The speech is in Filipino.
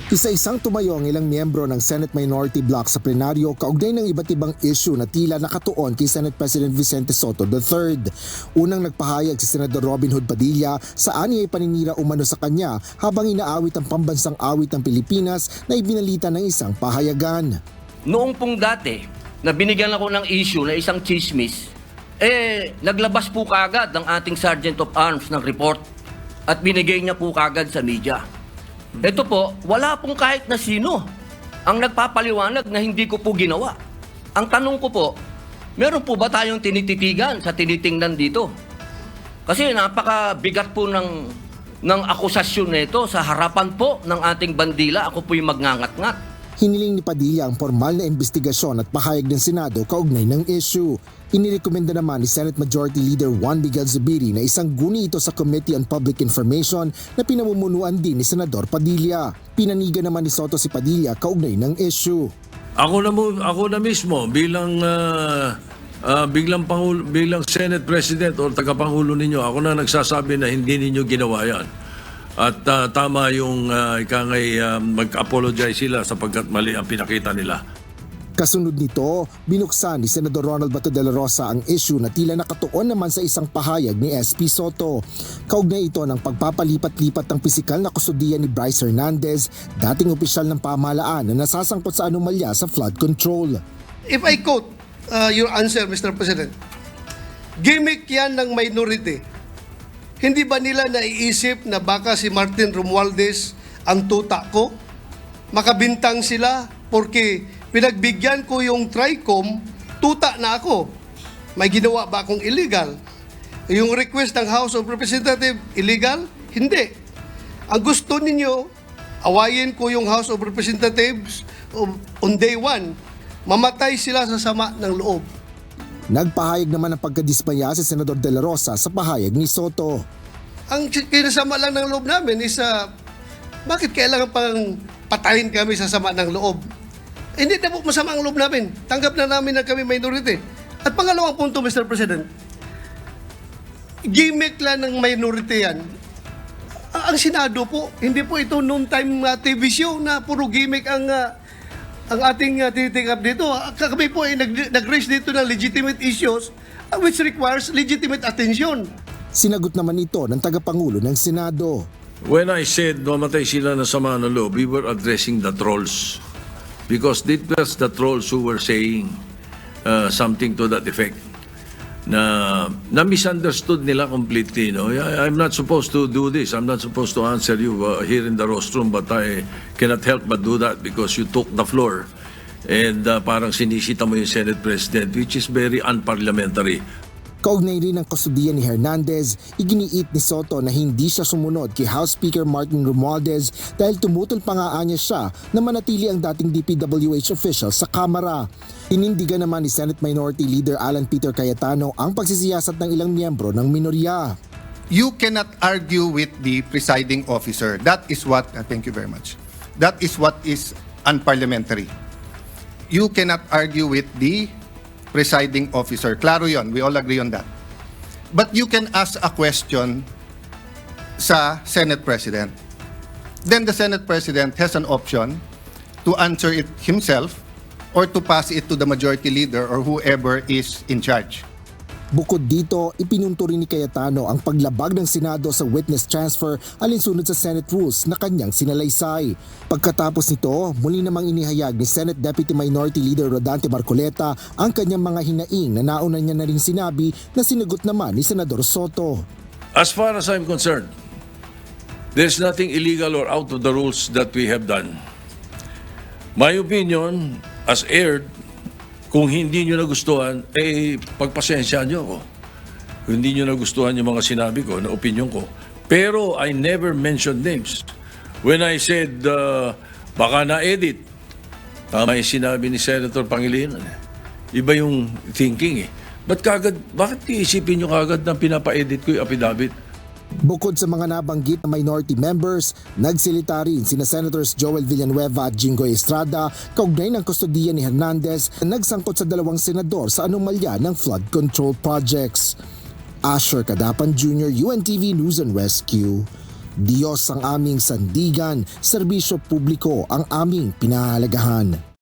Isa-isang tumayo ang ilang miyembro ng Senate Minority Bloc sa plenaryo kaugnay ng iba't ibang issue na tila nakatuon kay Senate President Vicente Sotto III. Unang nagpahayag si Senador Robin Hood Padilla sa ani ay paninira umano sa kanya habang inaawit ang pambansang awit ng Pilipinas na ibinalita ng isang pahayagan. Noong pong dati na binigyan ako ng issue na isang chismis, naglabas po kagad ng ating Sergeant of Arms ng report at binigay niya po kagad sa media. Ito po, wala pong kahit na sino ang nagpapaliwanag na hindi ko po ginawa. Ang tanong ko po, meron po ba tayong tinititigan sa tinitingnan dito? Kasi napakabigat po ng akusasyon na ito sa harapan po ng ating bandila. Ako po yung magngangat-ngat. Hiniling ni Padilla ang formal na investigasyon at pahayag ng Senado kaugnay ng issue. Inirekomenda naman ni Senate Majority Leader Juan Miguel Zubiri na isang guni ito sa Committee on Public Information na pinamumunuan din ni Senador Padilla. Pinanigan naman ni Sotto si Padilla kaugnay ng issue. Ako na mismo bilang Senate President o tagapangulo ninyo, ako na nagsasabi na hindi ninyo ginawa yan. At tama yung mag-apologize sila sapagkat mali ang pinakita nila. Kasunod nito, binuksan ni Senador Ronald Bato de la Rosa ang issue na tila nakatuon naman sa isang pahayag ni SP Sotto. Kaugnay ito ng pagpapalipat-lipat ng pisikal na kustudiya ni Bryce Hernandez, dating opisyal ng pamahalaan na nasasangkot sa anomalya sa flood control. If I quote your answer, Mr. President, gimmick yan ng minority. Hindi ba nila naiisip na baka si Martin Romualdez ang tuta ko? Makabintang sila porque pinagbigyan ko yung TRICOM, tuta na ako. May ginawa ba akong illegal? Yung request ng House of Representatives, illegal? Hindi. Ang gusto ninyo, awayin ko yung House of Representatives on day one. Mamatay sila sa sama ng loob. Nagpahayag naman ng pagkadismaya si Senador de la Rosa sa pahayag ni Sotto. Ang kinasama lang ng loob namin is bakit kailangan pang patayin kami sa sama ng loob? Hindi na po masama ang loob namin. Tanggap na namin na kami minority. At pangalawang punto, Mr. President, gimmick lang ng minority yan. Ang Senado po, hindi po ito noon time TV show na puro gimmick ang ating tiniting up dito. Kami po ay nag-raise dito ng legitimate issues which requires legitimate attention. Sinagot naman ito ng tagapangulo ng Senado. When I said mamatay sila na sama ng loob, we were addressing the trolls. Because it was the trolls who were saying something to that effect. Na misunderstood nila completely. No? I'm not supposed to do this. I'm not supposed to answer you here in the rostrum, but I cannot help but do that because you took the floor. And parang sinisita mo yung Senate President, which is very unparliamentary. Kaugnay rin ng kustudiya ni Hernandez, iginiit ni Sotto na hindi siya sumunod kay House Speaker Martin Romualdez dahil tumutol pa nga niya siya na manatili ang dating DPWH official sa Kamara. Inindigan naman ni Senate Minority Leader Alan Peter Cayetano ang pagsisiyasat ng ilang miyembro ng minorya. You cannot argue with the presiding officer. That is what, thank you very much. That is what is unparliamentary. You cannot argue with the presiding officer. Klaro yon, we all agree on that. But you can ask a question sa Senate President. Then the Senate President has an option to answer it himself or to pass it to the majority leader or whoever is in charge. Bukod dito, ipinunto rin ni Cayetano ang paglabag ng Senado sa witness transfer alinsunod sa Senate rules na kanyang sinalaysay. Pagkatapos nito, muli namang inihayag ni Senate Deputy Minority Leader Rodante Marcoleta ang kanyang mga hinaing na nauna niya na rin sinabi na sinagot naman ni Senador Sotto. As far as I'm concerned, there's nothing illegal or out of the rules that we have done. My opinion, as aired, kung hindi nyo nagustuhan, pagpasensya nyo ako. Kung hindi nyo nagustuhan yung mga sinabi ko, na opinion ko. Pero I never mentioned names. When I said, baka na-edit, tama yung sinabi ni Senator Pangilinan. Iba yung thinking eh. Bakit iisipin nyo kagad na pinapa-edit ko yung affidavit? Bukod sa mga nabanggit na minority members, nagsilita rin sina Senators Joel Villanueva at Jinggoy Estrada kaugnay ng kustodiya ni Hernandez na nagsangkot sa dalawang senador sa anomalya ng flood control projects. Asher Cadapan Jr., UNTV News and Rescue, Diyos ang aming sandigan, serbisyo publiko ang aming pinahalagahan.